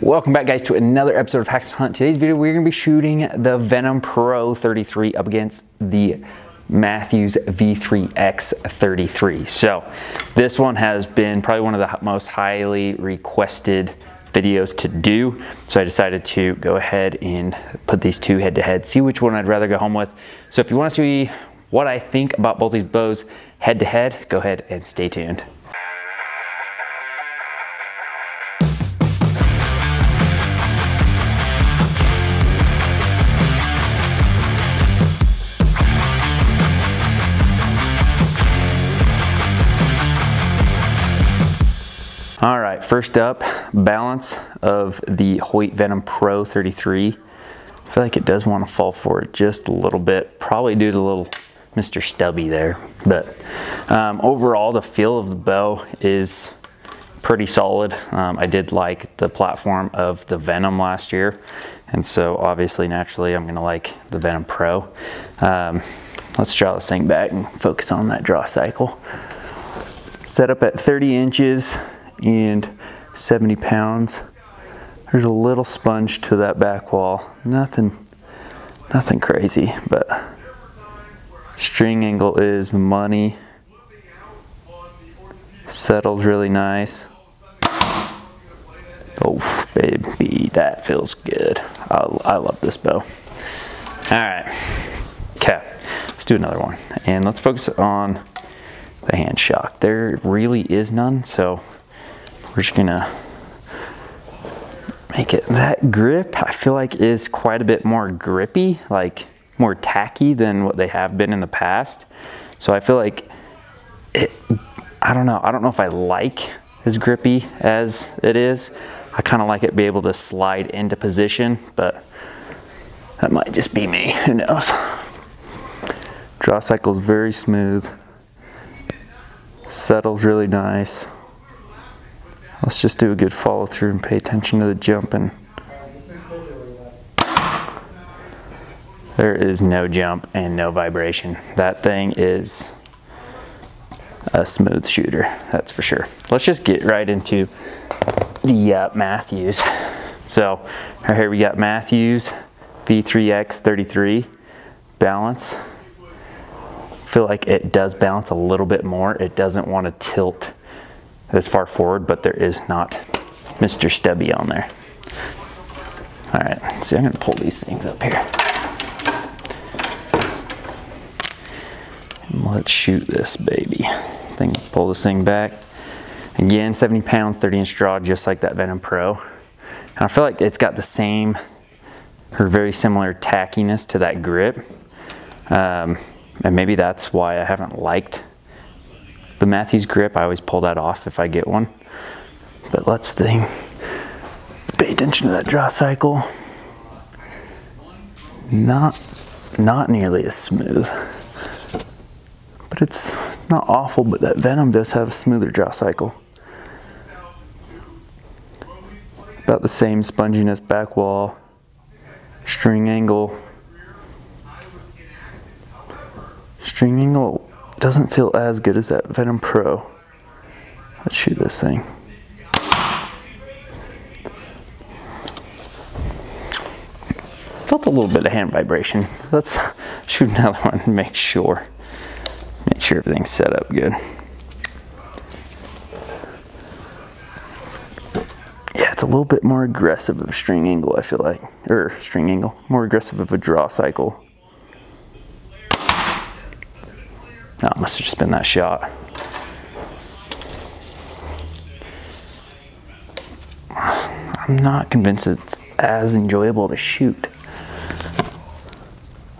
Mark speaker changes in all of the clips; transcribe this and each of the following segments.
Speaker 1: Welcome back, guys, to another episode of Haxenhunt. Today's video, we're going to be shooting the VENTUM PRO 33 up against the Mathews V3X 33. So this one has been probably one of the most highly requested videos to do. So I decided to go ahead and put these two head to head, see which one I'd rather go home with. So if you want to see what I think about both these bows head to head, go ahead and stay tuned. All right, first up, balance of the Hoyt VENTUM PRO 33. I feel like it does want to fall forward just a little bit, probably due to a little Mr. Stubby there. But overall, the feel of the bow is pretty solid. I did like the platform of the VENTUM last year, and so obviously, naturally, I'm gonna like the VENTUM PRO. Let's draw this thing back and focus on that draw cycle. Set up at 30 inches. And 70 pounds. There's a little sponge to that back wall. Nothing crazy, but string angle is money. Settled really nice. Oh, baby, that feels good. I love this bow. All right, okay, let's do another one. And let's focus on the hand shock. There really is none, so we're just gonna make it. That grip, I feel like, is quite a bit more grippy, like more tacky than what they have been in the past. So I feel like I don't know if I like as grippy as it is. I kind of like it be able to slide into position, but that might just be me, who knows. Draw cycle is very smooth. Settles really nice. Let's just do a good follow through and pay attention to the jumping. There is no jump and no vibration. That thing is a smooth shooter, that's for sure. Let's just get right into the Mathews. So right here we got Mathews V3X 33 balance. I feel like it does balance a little bit more. It doesn't want to tilt as far forward, but there is not Mr. Stubby on there. All right, see, I'm gonna pull these things up here. And let's shoot this baby. Pull this thing back. Again, 70 pounds, 30-inch draw, just like that VENTUM PRO. And I feel like it's got the same, or very similar tackiness to that grip. And maybe that's why I haven't liked the Mathews grip. I always pull that off if I get one. But let's pay attention to that draw cycle. Not nearly as smooth. But it's not awful, but that VENTUM does have a smoother draw cycle. About the same sponginess back wall. String angle. String angle doesn't feel as good as that VENTUM PRO. Let's shoot this thing. Felt a little bit of hand vibration. Let's shoot another one and make sure everything's set up good. Yeah, it's a little bit more aggressive of a string angle, I feel like. Or string angle, more aggressive of a draw cycle. Oh, I must have just been that shot. I'm not convinced it's as enjoyable to shoot.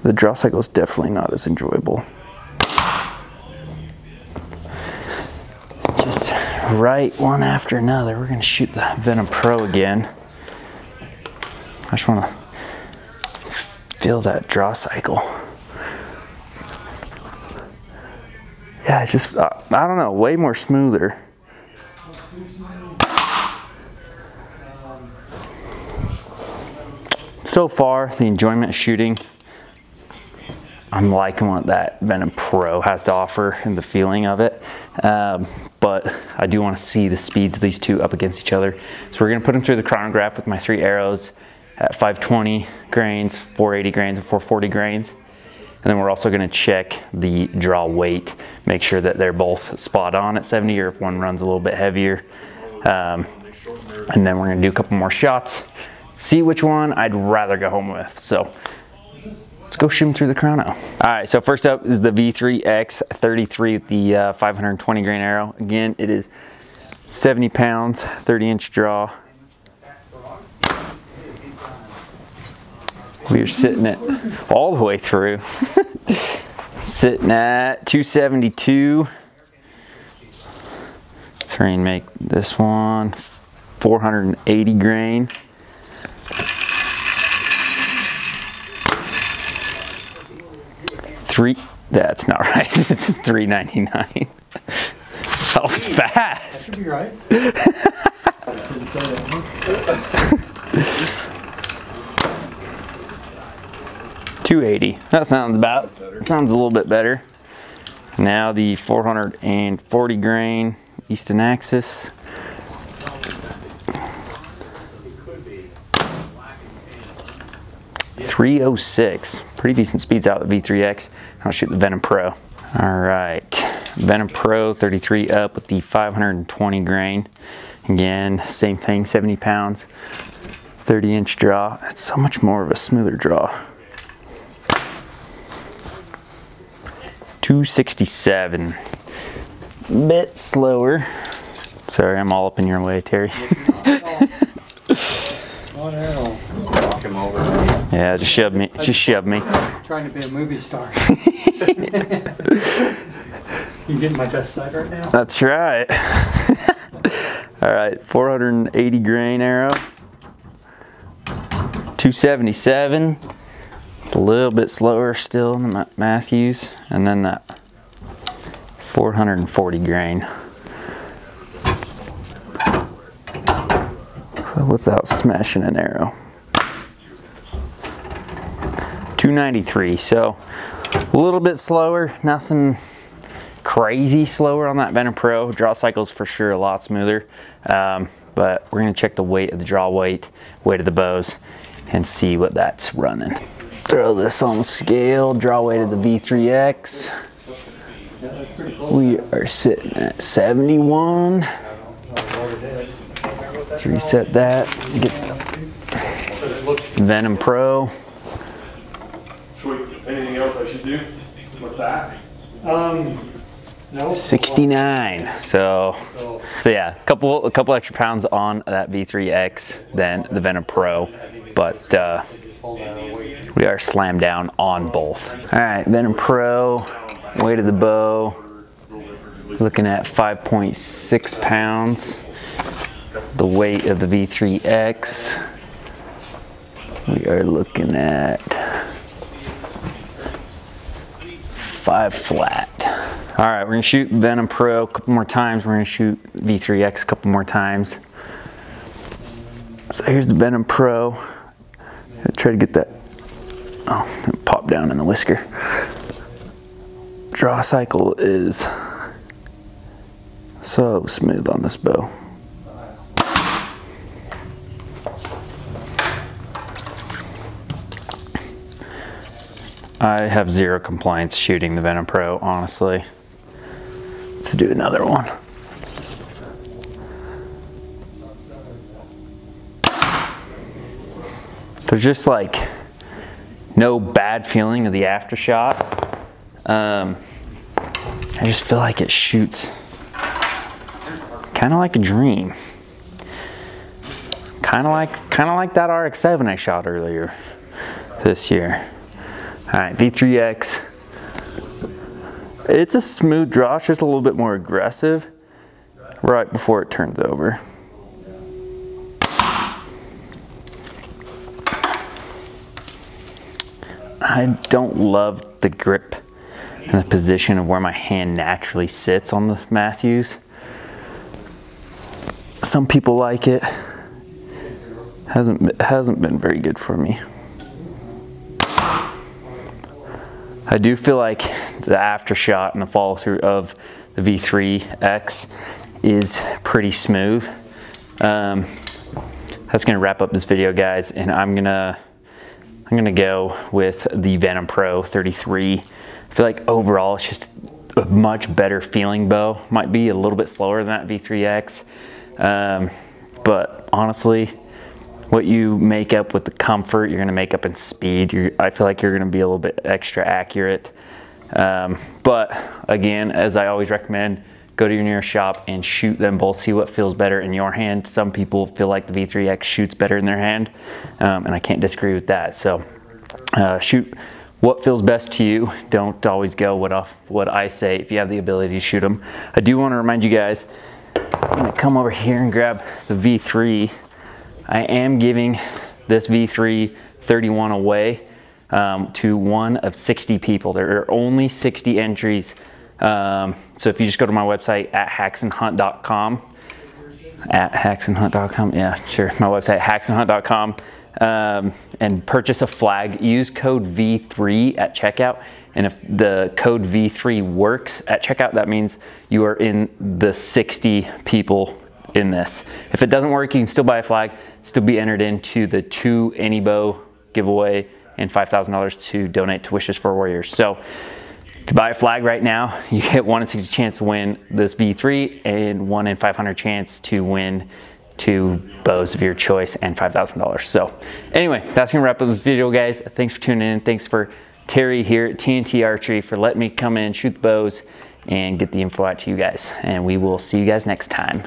Speaker 1: The draw cycle is definitely not as enjoyable. Just right one after another. We're gonna shoot the VENTUM PRO again. I just wanna feel that draw cycle. Yeah, it's just, I don't know, way more smoother. So far, the enjoyment of shooting, I'm liking what that VENTUM PRO has to offer and the feeling of it. But I do want to see the speeds of these two up against each other. So we're going to put them through the chronograph with my 3 arrows at 520 grains, 480 grains, and 440 grains. And then we're also going to check the draw weight, make sure that they're both spot on at 70, or if one runs a little bit heavier. And then we're going to do a couple more shots, see which one I'd rather go home with. So let's go shoot them through the chrono. All right, so first up is the V3X 33 with the 520 grain arrow. Again, it is 70 pounds, 30-inch draw. We are sitting at all the way through, sitting at 272. Let's try and make this one 480 grain. That's not right. This is 399. That was fast.
Speaker 2: You're right.
Speaker 1: 280. That sounds a little bit better. Now the 440 grain Easton Axis. .306. Pretty decent speeds out of the V3X. I'll shoot the Ventum Pro. All right, Ventum Pro 33 up with the 520 grain. Again, same thing, 70 pounds, 30-inch draw. It's so much more of a smoother draw. 267. Bit slower. Sorry, I'm all up in your way, Terry.
Speaker 2: One arrow. Knock him over.
Speaker 1: Yeah, just shove me. Just shove me.
Speaker 2: Trying to be a movie star. You getting my best side right now?
Speaker 1: That's right. All right, 480 grain arrow. 277. It's a little bit slower still than the Matthews, and then that 440 grain. Without smashing an arrow. 293, so a little bit slower, nothing crazy slower on that Ventum Pro. Draw cycle's for sure a lot smoother, but we're gonna check the weight of the draw weight of the bows, and see what that's running. Throw this on the scale, draw weight of the V3X. We are sitting at 71. Let's reset that, get the Ventum Pro.
Speaker 3: Anything else I should do with that?
Speaker 2: No.
Speaker 1: 69. So yeah, a couple extra pounds on that V3X than the Ventum Pro, but we are slammed down on both. All right, Ventum Pro, weight of the bow, looking at 5.6 pounds. The weight of the V3X, we are looking at 5 flat. All right, we're gonna shoot Ventum Pro a couple more times. We're gonna shoot V3X a couple more times. So here's the Ventum Pro. I'll try to get that, oh, it popped down in the whisker. Draw cycle is so smooth on this bow. I have zero complaints shooting the Ventum Pro, honestly. Let's do another one. There's just like no bad feeling of the aftershot. I just feel like it shoots kind of like a dream. Kind of like that RX-7 I shot earlier this year. All right, V3X. It's a smooth draw, it's just a little bit more aggressive right before it turns over. I don't love the grip and the position of where my hand naturally sits on the Matthews. Some people like it. Hasn't been very good for me. I do feel like the aftershoot and the follow through of the V3X is pretty smooth. That's gonna wrap up this video, guys, and I'm gonna go with the VENTUM Pro 33. I feel like overall it's just a much better feeling bow. Might be a little bit slower than that V3X, but honestly, what you make up with the comfort, you're gonna make up in speed. I feel like you're gonna be a little bit extra accurate. But again, as I always recommend, go to your nearest shop and shoot them both, see what feels better in your hand. Some people feel like the V3X shoots better in their hand, and I can't disagree with that. So shoot what feels best to you. Don't always go what I say if you have the ability to shoot them. I do want to remind you guys, I'm gonna come over here and grab the V3. I am giving this V3 31 away to one of 60 people. There are only 60 entries. So if you just go to my website at haxenhunt.com, yeah, sure, my website, haxenhunt.com, and purchase a flag, use code V3 at checkout. And if the code V3 works at checkout, that means you are in the 60 people in this. If it doesn't work, you can still buy a flag, still be entered into the 2 Any Bow giveaway and $5,000 to donate to Wishes for Warriors. So if you buy a flag right now, you get 1 in 60 chance to win this V3 and 1 in 500 chance to win 2 bows of your choice and $5,000. So anyway, that's gonna wrap up this video, guys. Thanks for tuning in. Thanks for Terry here at TNT Archery for letting me come in, shoot the bows, and get the info out to you guys. And we will see you guys next time.